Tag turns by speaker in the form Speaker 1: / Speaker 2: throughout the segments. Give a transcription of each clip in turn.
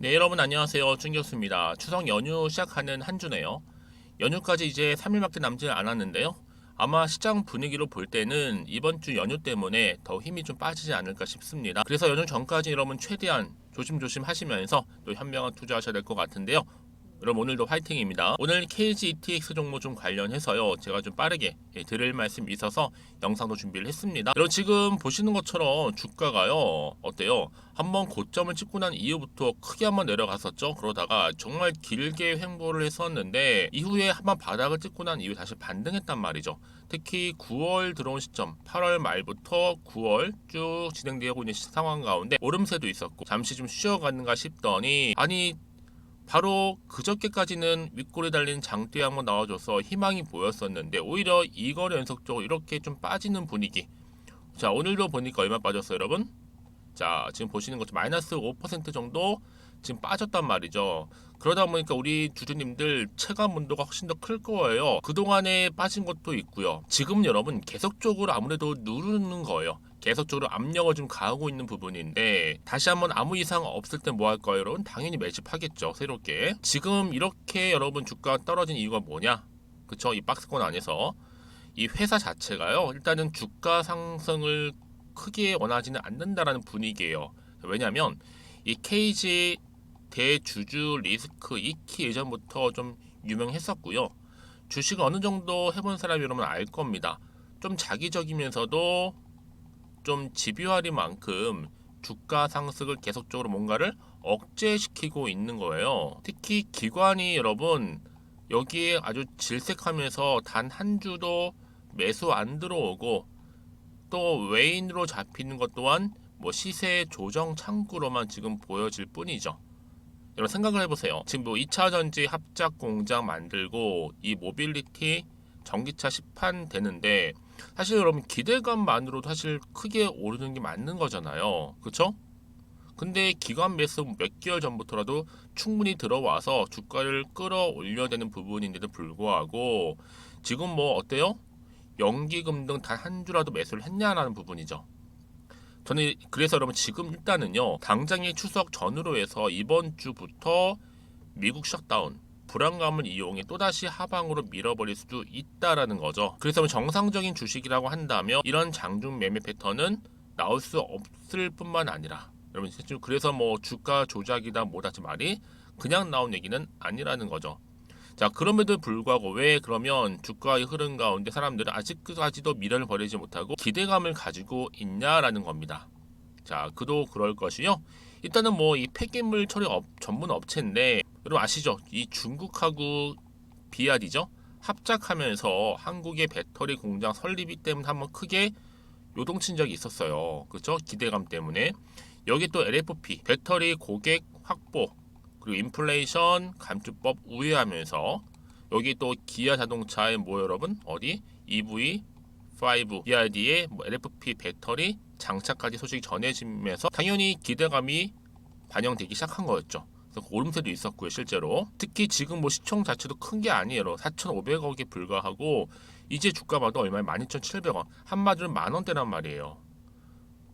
Speaker 1: 네, 여러분 안녕하세요. 준교수입니다. 추석 연휴 시작하는 한 주네요. 연휴까지 이제 3일밖에 남지 않았는데요. 아마 시장 분위기로 볼 때는 이번 주 연휴 때문에 더 힘이 좀 빠지지 않을까 싶습니다. 그래서 연휴 전까지 여러분 최대한 조심조심 하시면서 또 현명한 투자하셔야 될 것 같은데요. 여러분 오늘도 화이팅입니다. 오늘 KG ETX 종목 좀 관련해서요. 제가 좀 빠르게 드릴 말씀이 있어서 영상도 준비를 했습니다. 여러분 지금 보시는 것처럼 주가가요. 어때요? 한번 고점을 찍고 난 이후부터 크게 한번 내려갔었죠. 그러다가 정말 길게 횡보를 했었는데 이후에 한번 바닥을 찍고 난 이후에 다시 반등했단 말이죠. 특히 9월 들어온 시점 8월 말부터 9월 쭉 진행되고 있는 상황 가운데 오름세도 있었고 잠시 좀 쉬어가는가 싶더니 아니 바로 그저께까지는 윗골에 달린 장대 한번 나와줘서 희망이 보였었는데 오히려 이거를 연속적으로 이렇게 좀 빠지는 분위기. 자, 오늘도 보니까 얼마 빠졌어요, 여러분? 자, 지금 보시는 것처럼 마이너스 5% 정도 지금 빠졌단 말이죠. 그러다 보니까 우리 주주님들 체감 온도가 훨씬 더 클 거예요. 그동안에 빠진 것도 있고요. 지금 여러분 계속적으로 아무래도 누르는 거예요. 계속적으로 압력을 좀 가하고 있는 부분인데 다시 한번 아무 이상 없을 때 뭐 할 거예요, 여러분? 당연히 매집하겠죠, 새롭게. 지금 이렇게 여러분 주가 떨어진 이유가 뭐냐? 그쵸? 이 박스권 안에서 이 회사 자체가요. 일단은 주가 상승을 크게 원하지는 않는다라는 분위기예요. 왜냐하면 이 KG 대주주 리스크 익히 예전부터 좀 유명했었고요. 주식을 어느 정도 해본 사람이 여러분 알 겁니다. 좀 자기적이면서도 좀 집요하리 만큼 주가 상승을 계속적으로 뭔가를 억제시키고 있는 거예요. 특히 기관이 여러분 여기에 아주 질색하면서 단 한 주도 매수 안 들어오고 또 외인으로 잡히는 것 또한 뭐 시세 조정 창구로만 지금 보여질 뿐이죠. 여러분 생각을 해보세요. 지금 뭐 2차 전지 합작 공장 만들고 이 모빌리티 전기차 시판 되는데 사실 여러분 기대감만으로도 사실 크게 오르는 게 맞는 거잖아요. 그쵸? 근데 기관 매수 몇 개월 전부터라도 충분히 들어와서 주가를 끌어올려야 되는 부분인데도 불구하고 지금 뭐 어때요? 연기금 등 단 한 주라도 매수를 했냐라는 부분이죠. 저는 그래서 여러분 지금 일단은요 당장의 추석 전후로 해서 이번 주부터 미국 셧다운 불안감을 이용해 또다시 하방으로 밀어버릴 수도 있다라는 거죠. 그래서 정상적인 주식이라고 한다면 이런 장중 매매 패턴은 나올 수 없을 뿐만 아니라 여러분 그래서 뭐 주가 조작이다 뭐다지 말이 그냥 나온 얘기는 아니라는 거죠. 자, 그럼에도 불구하고 왜 그러면 주가의 흐름 가운데 사람들은 아직까지도 미련을 버리지 못하고 기대감을 가지고 있냐라는 겁니다. 자, 그도 그럴 것이요. 일단은 뭐 이 폐기물 처리 전문 업체인데 여러분 아시죠? 이 중국하고 비아디죠? 합작하면서 한국의 배터리 공장 설립이 때문에 한번 크게 요동친 적이 있었어요. 그렇죠? 기대감 때문에. 여기 또 LFP 배터리 고객 확보 그리고 인플레이션 감축법 우회하면서 여기 또 기아 자동차의 뭐 여러분 어디 EV5 BRD의 뭐 LFP 배터리 장착까지 소식이 전해지면서 당연히 기대감이 반영되기 시작한 거였죠. 그래서 오름세도 있었고요, 실제로. 특히 지금 뭐 시총 자체도 큰 게 아니에요. 4,500억에 불과하고 이제 주가 봐도 얼마에 12,700원. 한마디로 만 원대란 말이에요.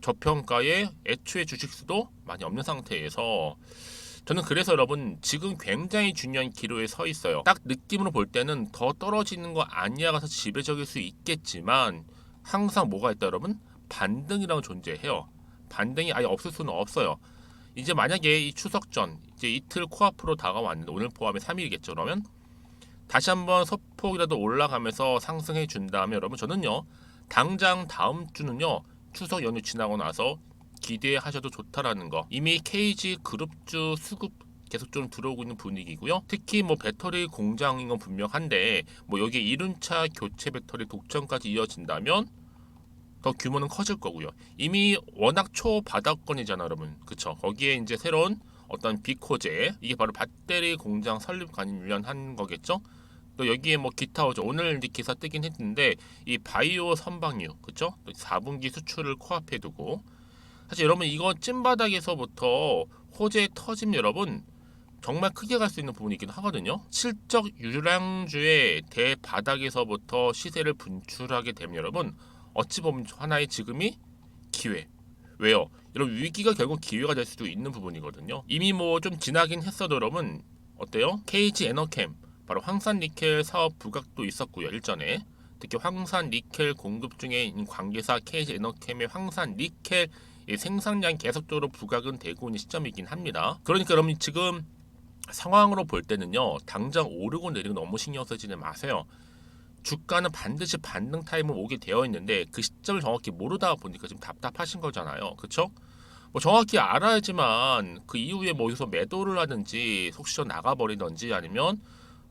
Speaker 1: 저평가에 애초에 주식수도 많이 없는 상태에서 저는 그래서 여러분 지금 굉장히 중요한 기로에 서 있어요. 딱 느낌으로 볼 때는 더 떨어지는 거 아니야가 지배적일 수 있겠지만 항상 뭐가 있다 여러분? 반등이라고 존재해요. 반등이 아예 없을 수는 없어요. 이제 만약에 이 추석 전 이제 이틀 코앞으로 다가왔는데 오늘 포함해 3일이겠죠. 그러면 다시 한번 소폭이라도 올라가면서 상승해 준다면 여러분 저는요 당장 다음 주는요 추석 연휴 지나고 나서 기대하셔도 좋다라는 거. 이미 KG 그룹주 수급 계속 좀 들어오고 있는 분위기고요. 특히 뭐 배터리 공장인 건 분명한데 뭐 여기 이륜차 교체 배터리 독점까지 이어진다면 더 규모는 커질 거고요. 이미 워낙 초바닥권이잖아, 여러분. 그쵸? 거기에 이제 새로운 어떤 비코제 이게 바로 배터리 공장 설립 관련한 거겠죠? 또 여기에 뭐 기타 오죠. 오늘 이제 기사 뜨긴 했는데 이 바이오 선박유, 그쵸? 또 4분기 수출을 코앞에 두고 사실 여러분 이거 찐바닥에서부터 호재 터짐 여러분 정말 크게 갈 수 있는 부분이긴 하거든요. 실적 유량주의 대바닥에서부터 시세를 분출하게 되면 여러분 어찌 보면 하나의 지금이 기회 왜요? 여러분 위기가 결국 기회가 될 수도 있는 부분이거든요. 이미 뭐 좀 지나긴 했어도 여러분 어때요? KG 에너캠 바로 황산 니켈 사업 부각도 있었고요. 일전에 특히 황산 니켈 공급 중에 있는 관계사 KG 에너캠의 황산 니켈 생산량 계속적으로 부각은 되고 있는 시점이긴 합니다. 그러니까 여러분 지금 상황으로 볼 때는요. 당장 오르고 내리고 너무 신경 쓰지는 마세요. 주가는 반드시 반등 타임은 오게 되어 있는데 그 시점을 정확히 모르다 보니까 좀 답답하신 거잖아요. 그쵸? 뭐 정확히 알아야지만 그 이후에 뭐 여기서 매도를 하든지 속시켜 나가버리든지 아니면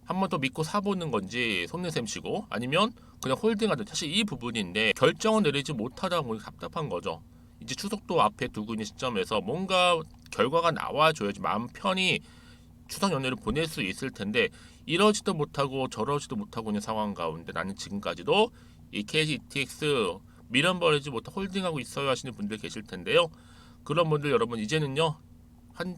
Speaker 1: 한 번 더 믿고 사보는 건지 손내셈 치고 아니면 그냥 홀딩하든 사실 이 부분인데 결정을 내리지 못하다 보니 답답한 거죠. 이제 추석도 앞에 두고 있는 시점에서 뭔가 결과가 나와줘야지 마음 편히 추석 연휴를 보낼 수 있을 텐데 이러지도 못하고 저러지도 못하고 있는 상황 가운데 나는 지금까지도 이 KG ETX 밀어버리지 못하고 홀딩하고 있어야 하시는 분들 계실 텐데요. 그런 분들 여러분 이제는요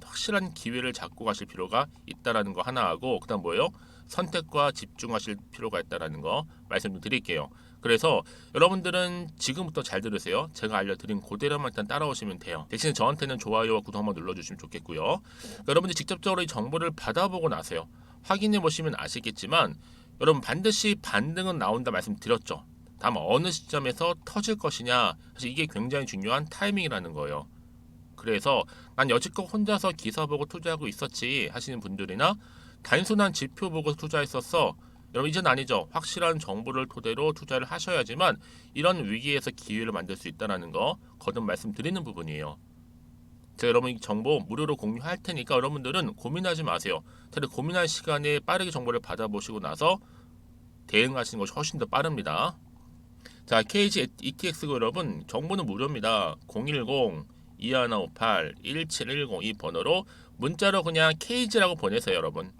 Speaker 1: 확실한 기회를 잡고 가실 필요가 있다라는 거 하나 하고 그다음 뭐예요? 선택과 집중하실 필요가 있다라는 거 말씀 좀 드릴게요. 그래서 여러분들은 지금부터 잘 들으세요. 제가 알려드린 그대로만 일단 따라오시면 돼요. 대신에 저한테는 좋아요와 구독 한번 눌러주시면 좋겠고요. 그러니까 여러분들 직접적으로 이 정보를 받아보고 나세요. 확인해 보시면 아시겠지만 여러분 반드시 반등은 나온다 말씀드렸죠. 다만 어느 시점에서 터질 것이냐 사실 이게 굉장히 중요한 타이밍이라는 거예요. 그래서 난 여지껏 혼자서 기사 보고 투자하고 있었지 하시는 분들이나 단순한 지표 보고 투자했었어. 여러분 이제는 아니죠. 확실한 정보를 토대로 투자를 하셔야지만 이런 위기에서 기회를 만들 수 있다는 거 거듭 말씀드리는 부분이에요. 제가 여러분 이 정보 무료로 공유할 테니까 여러분들은 고민하지 마세요. 차라리 고민할 시간에 빠르게 정보를 받아보시고 나서 대응하시는 것이 훨씬 더 빠릅니다. 자, KG ETX 여러분 정보는 무료입니다. 010-2158-1710 이 번호로 문자로 그냥 KG라고 보내세요, 여러분.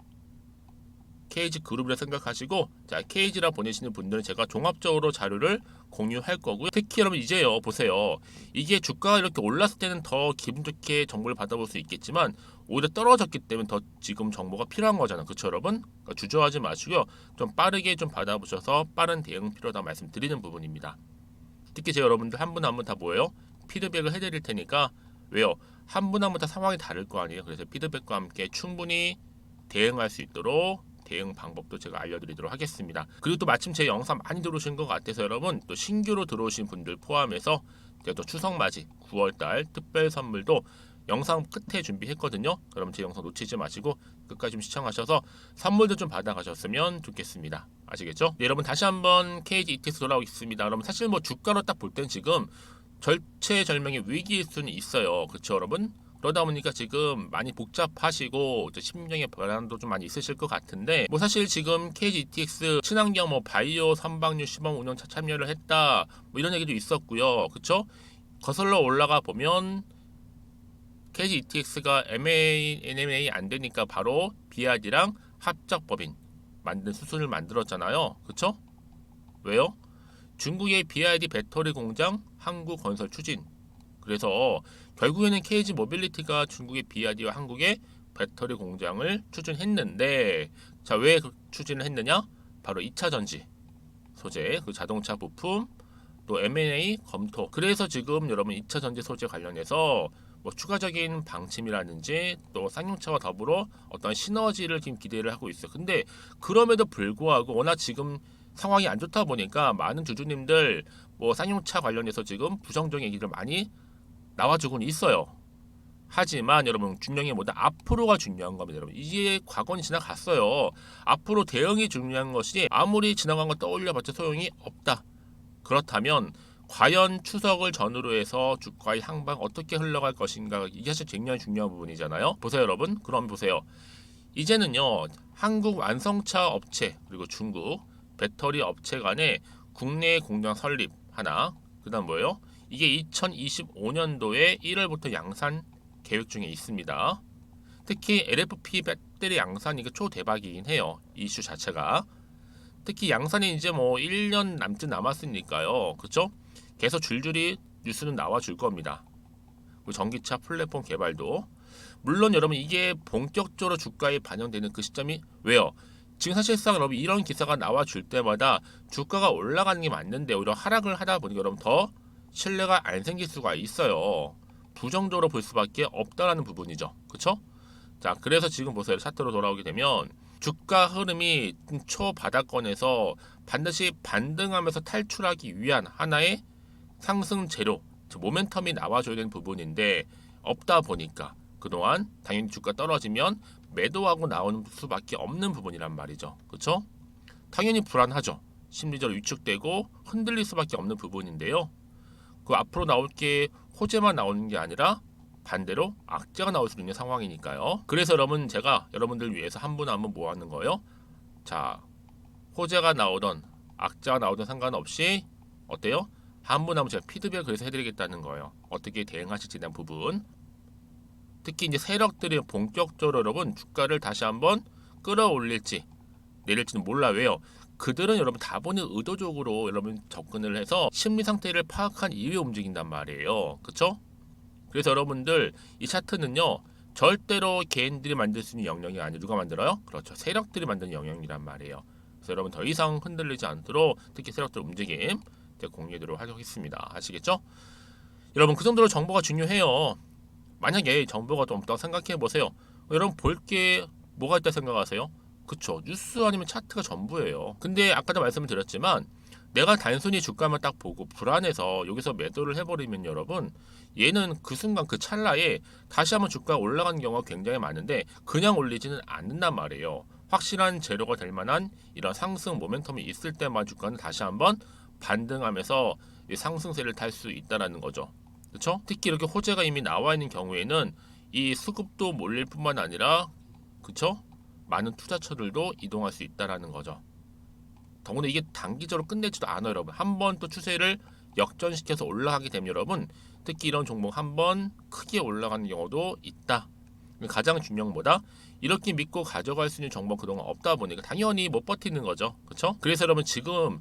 Speaker 1: KG 그룹이라 생각하시고 자 KG라 보내시는 분들은 제가 종합적으로 자료를 공유할 거고요. 특히 여러분 이제요 보세요. 이게 주가가 이렇게 올랐을 때는 더 기분 좋게 정보를 받아볼 수 있겠지만 오히려 떨어졌기 때문에 더 지금 정보가 필요한 거잖아요. 그렇죠 여러분? 그러니까 주저하지 마시고요. 좀 빠르게 좀 받아보셔서 빠른 대응 필요하다 말씀드리는 부분입니다. 특히 제 여러분들 한 분 한 분 다 뭐예요? 피드백을 해드릴 테니까 왜요? 한 분 한 분 다 상황이 다를 거 아니에요. 그래서 피드백과 함께 충분히 대응할 수 있도록 대응 방법도 제가 알려드리도록 하겠습니다. 그리고 또 마침 제 영상 많이 들어오신 것 같아서 여러분 또 신규로 들어오신 분들 포함해서 제가 또 추석맞이 9월달 특별 선물도 영상 끝에 준비했거든요. 그럼 제 영상 놓치지 마시고 끝까지 좀 시청하셔서 선물도 좀 받아가셨으면 좋겠습니다. 아시겠죠? 네, 여러분 다시 한번 KG ETX 돌아오겠습니다. 여러분 사실 뭐 주가로 딱 볼 땐 지금 절체절명의 위기일 수는 있어요. 그렇죠 여러분? 그러다 보니까 지금 많이 복잡하시고 심정의 변화도 좀 많이 있으실 것 같은데 뭐 사실 지금 KG ETX 친환경 뭐 바이오 선박류 시범 운영 참여를 했다 뭐 이런 얘기도 있었고요. 그쵸? 거슬러 올라가 보면 KG ETX가 NMA 안 되니까 바로 BRD랑 합작법인 만든 수순을 만들었잖아요. 그쵸? 왜요? 중국의 BRD 배터리 공장 한국 건설 추진. 그래서 결국에는 KG 모빌리티가 중국의 BRD와 한국의 배터리 공장을 추진했는데 자, 왜 그 추진을 했느냐? 바로 2차 전지 소재, 그 자동차 부품, 또 M&A 검토. 그래서 지금 여러분 2차 전지 소재 관련해서 뭐 추가적인 방침이라든지 또 쌍용차와 더불어 어떤 시너지를 지금 기대를 하고 있어요. 근데 그럼에도 불구하고 워낙 지금 상황이 안 좋다 보니까 많은 주주님들 뭐 쌍용차 관련해서 지금 부정적인 얘기를 많이 나와주고는 있어요. 하지만 여러분 중요한 게 뭐다? 앞으로가 중요한 겁니다. 여러분 이게 과거는 지나갔어요. 앞으로 대응이 중요한 것이 아무리 지나간 거 떠올려봤자 소용이 없다. 그렇다면 과연 추석을 전후로 해서 주가의 향방 어떻게 흘러갈 것인가 이게 사실 굉장히 중요한 부분이잖아요. 보세요 여러분. 그럼 보세요. 이제는요 한국 완성차 업체 그리고 중국 배터리 업체 간의 국내 공장 설립 하나 그 다음 뭐예요? 이게 2025년도에 1월부터 양산 계획 중에 있습니다. 특히 LFP 배터리 양산 이게 초대박이긴 해요. 이슈 자체가. 특히 양산이 이제 뭐 1년 남짓 남았으니까요. 그렇죠? 계속 줄줄이 뉴스는 나와 줄 겁니다. 전기차 플랫폼 개발도 물론 여러분 이게 본격적으로 주가에 반영되는 그 시점이 왜요? 지금 사실상 여러분 이런 기사가 나와 줄 때마다 주가가 올라가는 게 맞는데 오히려 하락을 하다 보니까 여러분 더 신뢰가 안 생길 수가 있어요. 부정적으로 볼 수밖에 없다라는 부분이죠. 그쵸? 자, 그래서 지금 보세요. 차트로 돌아오게 되면 주가 흐름이 초바닥권에서 반드시 반등하면서 탈출하기 위한 하나의 상승 재료, 즉 모멘텀이 나와줘야 되는 부분인데 없다 보니까 그동안 당연히 주가 떨어지면 매도하고 나오는 수밖에 없는 부분이란 말이죠. 그렇죠? 당연히 불안하죠. 심리적으로 위축되고 흔들릴 수밖에 없는 부분인데요. 그 앞으로 나올 게 호재만 나오는 게 아니라 반대로 악재가 나올 수 있는 상황이니까요. 그래서 여러분 제가 여러분들 위해서 한 분 한 분 모았는 거예요. 자, 호재가 나오던 악재가 나오던 상관없이 어때요? 한 분 한 분 제가 피드백을 그래서 해드리겠다는 거예요. 어떻게 대응하실지에 대한 부분. 특히 이제 세력들이 본격적으로 여러분 주가를 다시 한번 끌어올릴지 내릴지는 몰라. 왜요? 그들은 여러분 다분히 의도적으로 여러분 접근을 해서 심리 상태를 파악한 이후에 움직인단 말이에요. 그렇죠? 그래서 여러분들 이 차트는요 절대로 개인들이 만들 수 있는 영역이 아니고 누가 만들어요? 그렇죠. 세력들이 만드는 영역이란 말이에요. 그래서 여러분 더 이상 흔들리지 않도록 특히 세력들 움직임 제가 공유하도록 하겠습니다. 아시겠죠? 여러분 그 정도로 정보가 중요해요. 만약에 정보가 좀 없다고 생각해 보세요. 여러분 볼 게 뭐가 있다 생각하세요? 그쵸, 뉴스 아니면 차트가 전부예요. 근데 아까도 말씀을 드렸지만 내가 단순히 주가만 딱 보고 불안해서 여기서 매도를 해버리면 여러분 얘는 그 순간 그 찰나에 다시 한번 주가가 올라가는 경우가 굉장히 많은데 그냥 올리지는 않는단 말이에요. 확실한 재료가 될 만한 이런 상승 모멘텀이 있을 때만 주가는 다시 한번 반등하면서 상승세를 탈 수 있다는 거죠. 그렇죠? 특히 이렇게 호재가 이미 나와 있는 경우에는 이 수급도 몰릴 뿐만 아니라 그렇죠? 많은 투자처들도 이동할 수 있다라는 거죠. 더구나 이게 단기적으로 끝내지도 않아요, 여러분. 한번 또 추세를 역전시켜서 올라가게 되면 여러분, 특히 이런 종목 한번 크게 올라가는 경우도 있다. 가장 중요한 것보다 이렇게 믿고 가져갈 수 있는 정보가 그동안 없다 보니까 당연히 못 버티는 거죠. 그렇죠? 그래서 여러분 지금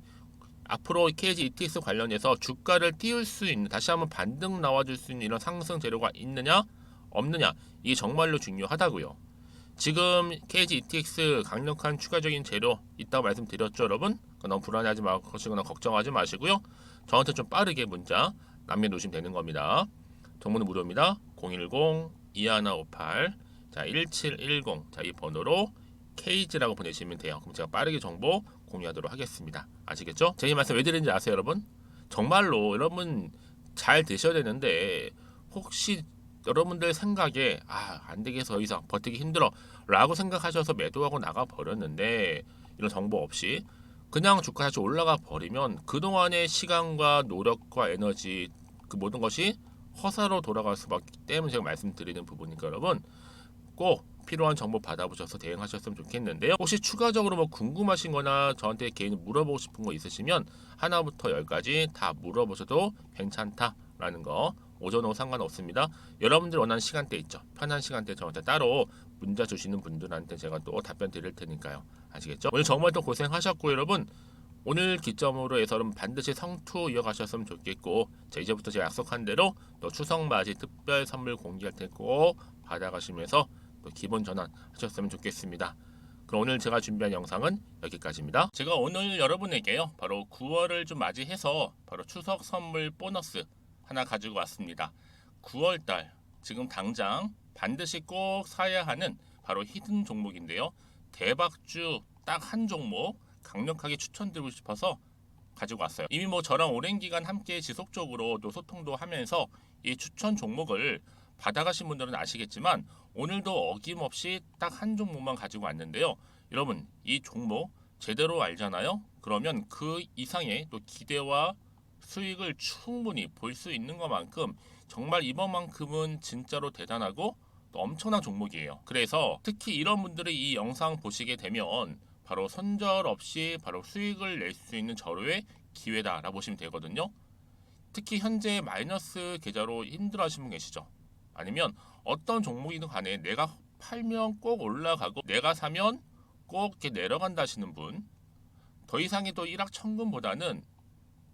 Speaker 1: 앞으로 KG ETX 관련해서 주가를 띄울 수 있는 다시 한번 반등 나와줄 수 있는 이런 상승 재료가 있느냐 없느냐 이게 정말로 중요하다고요. 지금 KG ETX 강력한 추가적인 재료 있다고 말씀드렸죠, 여러분? 너무 불안해하지 마시거나 걱정하지 마시고요. 저한테 좀 빠르게 문자 남겨놓으시면 되는 겁니다. 정보는 무료입니다. 010-2158 자 1710 자 이 번호로 KG라고 보내시면 돼요. 그럼 제가 빠르게 정보 공유하도록 하겠습니다. 아시겠죠? 제가 이 말씀 왜 드리는지 아세요, 여러분? 정말로 여러분 잘 되셔야 되는데 혹시 여러분들 생각에 안 되겠어 더 이상 버티기 힘들어 라고 생각하셔서 매도하고 나가 버렸는데 이런 정보 없이 그냥 주가 다시 올라가 버리면 그동안의 시간과 노력과 에너지 그 모든 것이 허사로 돌아갈 수밖에 때문에 제가 말씀드리는 부분이니까 여러분 꼭 필요한 정보 받아보셔서 대응하셨으면 좋겠는데요. 혹시 추가적으로 뭐 궁금하신 거나 저한테 개인 물어보고 싶은 거 있으시면 하나부터 열까지 다 물어보셔도 괜찮다라는 거 오전 오후 상관없습니다. 여러분들 원하는 시간대 있죠. 편한 시간대 저한테 따로 문자 주시는 분들한테 제가 또 답변 드릴 테니까요. 아시겠죠? 오늘 정말 또 고생하셨고 여러분 오늘 기점으로 해서 반드시 성투 이어가셨으면 좋겠고 자, 이제부터 제가 약속한 대로 또 추석 맞이 특별 선물 공개할 테니 꼭 받아가시면서 또 기본 전환 하셨으면 좋겠습니다. 그럼 오늘 제가 준비한 영상은 여기까지입니다. 제가 오늘 여러분에게요 바로 9월을 좀 맞이해서 바로 추석 선물 보너스 하나 가지고 왔습니다. 9월달 지금 당장 반드시 꼭 사야 하는 바로 히든 종목인데요. 대박주 딱 한 종목 강력하게 추천드리고 싶어서 가지고 왔어요. 이미 뭐 저랑 오랜 기간 함께 지속적으로 또 소통도 하면서 이 추천 종목을 받아가신 분들은 아시겠지만 오늘도 어김없이 딱 한 종목만 가지고 왔는데요. 여러분 이 종목 제대로 알잖아요. 그러면 그 이상의 또 기대와 수익을 충분히 볼 수 있는 것만큼 정말 이번만큼은 진짜로 대단하고 또 엄청난 종목이에요. 그래서 특히 이런 분들이 이 영상 보시게 되면 바로 손절 없이 바로 수익을 낼 수 있는 절호의 기회다라고 보시면 되거든요. 특히 현재 마이너스 계좌로 힘들어하시는 분 계시죠? 아니면 어떤 종목이든 간에 내가 팔면 꼭 올라가고 내가 사면 꼭 이렇게 내려간다 하시는 분, 더 이상의 또 일확천금보다는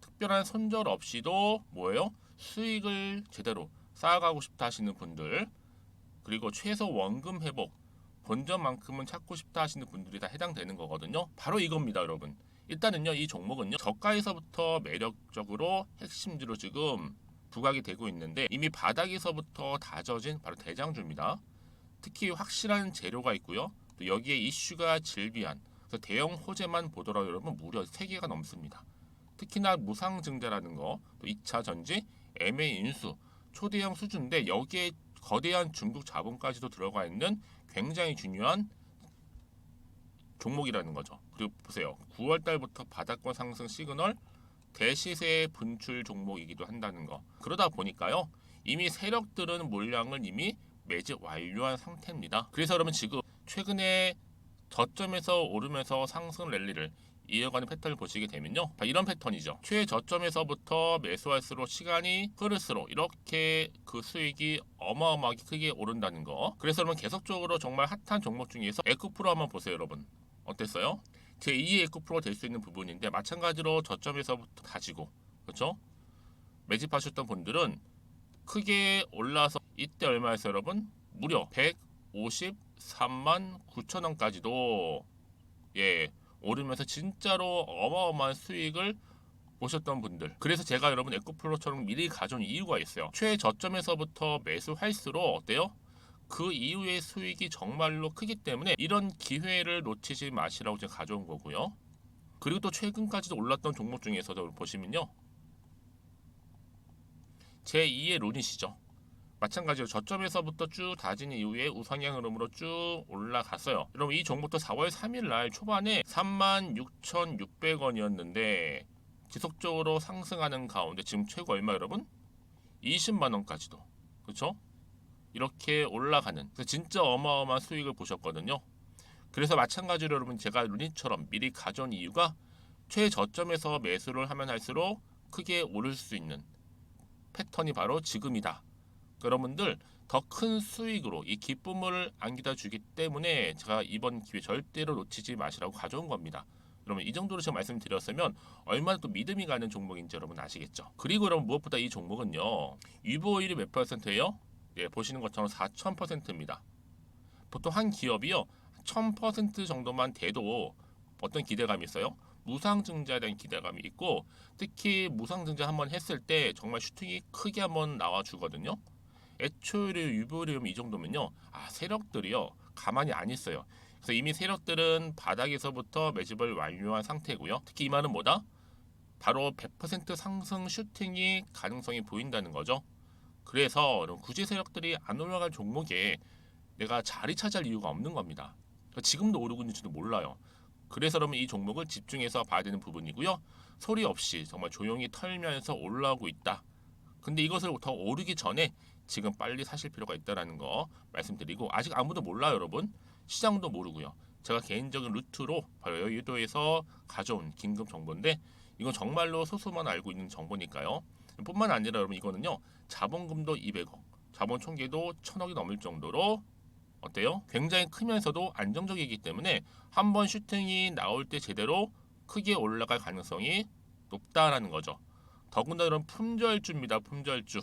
Speaker 1: 특별한 손절 없이도 뭐예요? 수익을 제대로 쌓아가고 싶다 하시는 분들, 그리고 최소 원금 회복, 본전만큼은 찾고 싶다 하시는 분들이 다 해당되는 거거든요. 바로 이겁니다, 여러분. 일단은요, 이 종목은요, 저가에서부터 매력적으로 핵심주로 지금 부각이 되고 있는데 이미 바닥에서부터 다져진 바로 대장주입니다. 특히 확실한 재료가 있고요. 또 여기에 이슈가 질비한 그래서 대형 호재만 보더라도 여러분 무려 3개가 넘습니다. 특히나 무상증자라는 거, 또 2차 전지, MA 인수, 초대형 수주인데 여기에 거대한 중국 자본까지도 들어가 있는 굉장히 중요한 종목이라는 거죠. 그리고 보세요. 9월 달부터 바닥권 상승 시그널 대시세 분출 종목이기도 한다는 거. 그러다 보니까요. 이미 세력들은 물량을 이미 매집 완료한 상태입니다. 그래서 여러분 지금 최근에 저점에서 오르면서 상승 랠리를 이어가는 패턴을 보시게 되면요. 이런 패턴이죠. 최저점에서부터 매수할수록 시간이 흐를수록 이렇게 그 수익이 어마어마하게 크게 오른다는 거. 그래서 여러분 계속적으로 정말 핫한 종목 중에서 에코프로 한번 보세요, 여러분. 어땠어요? 제2의 에코프로가 될 수 있는 부분인데 마찬가지로 저점에서부터 다지고 그렇죠? 매집하셨던 분들은 크게 올라서 이때 얼마였어요, 여러분? 무려 153만 9천 원까지도 오르면서 진짜로 어마어마한 수익을 보셨던 분들. 그래서 제가 여러분 에코프로처럼 미리 가져온 이유가 있어요. 최저점에서부터 매수할수록 어때요? 그 이후의 수익이 정말로 크기 때문에 이런 기회를 놓치지 마시라고 제가 가져온 거고요. 그리고 또 최근까지도 올랐던 종목 중에서도 보시면요. 제2의 룬이시죠. 마찬가지로 저점에서부터 쭉 다진 이후에 우상향 흐름으로 쭉 올라갔어요. 여러분 이 종목도 4월 3일 날 초반에 36,600원이었는데 지속적으로 상승하는 가운데 지금 최고 얼마 여러분? 20만 원까지도. 그렇죠? 이렇게 올라가는 그래서 진짜 어마어마한 수익을 보셨거든요. 그래서 마찬가지로 여러분 제가 루니처럼 미리 가져온 이유가 최저점에서 매수를 하면 할수록 크게 오를 수 있는 패턴이 바로 지금이다. 여러분들 더 큰 수익으로 이 기쁨을 안겨다 주기 때문에 제가 이번 기회 절대로 놓치지 마시라고 가져온 겁니다. 여러분 이 정도로 제가 말씀드렸으면 얼마나 또 믿음이 가는 종목인지 여러분 아시겠죠? 그리고 여러분 무엇보다 이 종목은요. 유보율이 몇 %예요? 보시는 것처럼 4,000%입니다. 보통 한 기업이요 1,000% 정도만 돼도 어떤 기대감이 있어요? 무상증자에 대한 기대감이 있고 특히 무상증자 한번 했을 때 정말 슈팅이 크게 한번 나와주거든요. 애초에 유보율이 이 정도면요 세력들이요 가만히 안 있어요. 그래서 이미 세력들은 바닥에서부터 매집을 완료한 상태고요. 특히 이 말은 뭐다? 바로 100% 상승 슈팅이 가능성이 보인다는 거죠. 그래서 굳이 세력들이 안 올라갈 종목에 내가 자리 차지할 이유가 없는 겁니다. 지금도 오르고 있는지도 몰라요. 그래서 여러분 이 종목을 집중해서 봐야 되는 부분이고요. 소리 없이 정말 조용히 털면서 올라오고 있다. 근데 이것을 더 오르기 전에 지금 빨리 사실 필요가 있다는 거 말씀드리고 아직 아무도 몰라요, 여러분. 시장도 모르고요. 제가 개인적인 루트로 바로 여의도에서 가져온 긴급 정보인데 이건 정말로 소수만 알고 있는 정보니까요. 뿐만 아니라 여러분 이거는요. 자본금도 200억, 자본 총계도 1,000억이 넘을 정도로 어때요? 굉장히 크면서도 안정적이기 때문에 한번 슈팅이 나올 때 제대로 크게 올라갈 가능성이 높다라는 거죠. 더군다나 이런 품절주입니다. 품절주.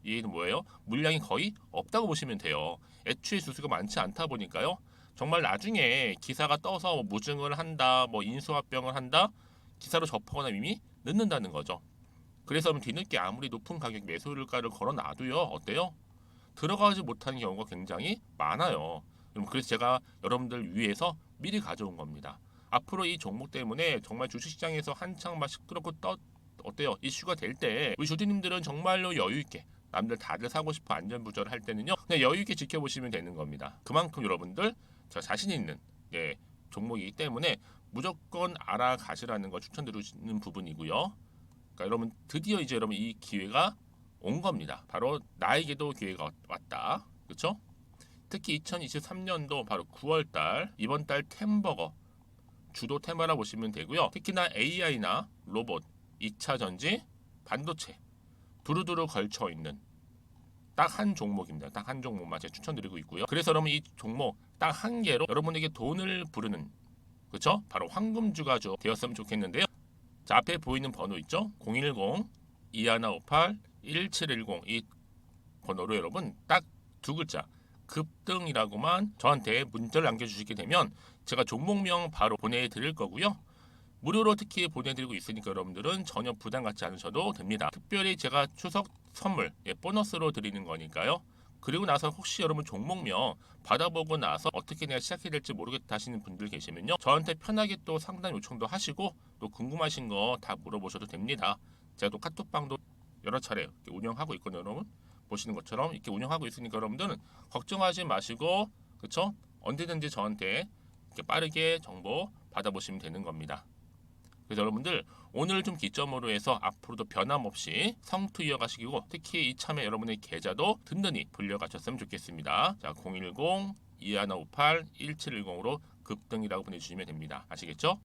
Speaker 1: 얘는 뭐예요? 물량이 거의 없다고 보시면 돼요. 애초에 수수가 많지 않다 보니까요. 정말 나중에 기사가 떠서 무증을 한다, 인수합병을 한다, 기사로 접하거나 이미 늦는다는 거죠. 그래서 뒤늦게 아무리 높은 가격 매수가를 걸어놔도요. 어때요? 들어가지 못하는 경우가 굉장히 많아요. 그래서 제가 여러분들 위해서 미리 가져온 겁니다. 앞으로 이 종목 때문에 정말 주식시장에서 한창 막 시끄럽고 어때요? 이슈가 될 때 우리 주주님들은 정말로 여유 있게 남들 다들 사고 싶어 안전부절 할 때는요. 그냥 여유 있게 지켜보시면 되는 겁니다. 그만큼 여러분들 제가 자신 있는 종목이기 때문에 무조건 알아가시라는 걸 추천드리는 부분이고요. 그러니까 여러분 드디어 이제 여러분 이 기회가 온 겁니다. 바로 나에게도 기회가 왔다. 그렇죠? 특히 2023년도 바로 9월달 이번 달 템버거 주도 테마라 보시면 되고요. 특히나 AI나 로봇, 2차 전지, 반도체 두루두루 걸쳐 있는 딱 한 종목입니다. 딱 한 종목만 제가 추천드리고 있고요. 그래서 여러분 이 종목 딱 한 개로 여러분에게 돈을 부르는 그렇죠? 바로 황금주가 되었으면 좋겠는데요. 자, 앞에 보이는 번호 있죠? 010-2158-1710 이 번호로 여러분 딱 두 글자 급등이라고만 저한테 문자를 남겨주시게 되면 제가 종목명 바로 보내드릴 거고요. 무료로 특히 보내드리고 있으니까 여러분들은 전혀 부담 갖지 않으셔도 됩니다. 특별히 제가 추석 선물 보너스로 드리는 거니까요. 그리고 나서 혹시 여러분 종목명 받아보고 나서 어떻게 내가 시작해야 될지 모르겠다 하시는 분들 계시면요, 저한테 편하게 또 상담 요청도 하시고 또 궁금하신 거 다 물어보셔도 됩니다. 제가 또 카톡방도 여러 차례 이렇게 운영하고 있거든요. 여러분 보시는 것처럼 이렇게 운영하고 있으니까 여러분들은 걱정하지 마시고, 그쵸? 언제든지 저한테 이렇게 빠르게 정보 받아보시면 되는 겁니다. 그래서 여러분들 오늘 좀 기점으로 해서 앞으로도 변함없이 성투 이어가시고, 특히 이참에 여러분의 계좌도 든든히 불려가셨으면 좋겠습니다. 자, 010-2158-1710으로 급등이라고 보내주시면 됩니다. 아시겠죠?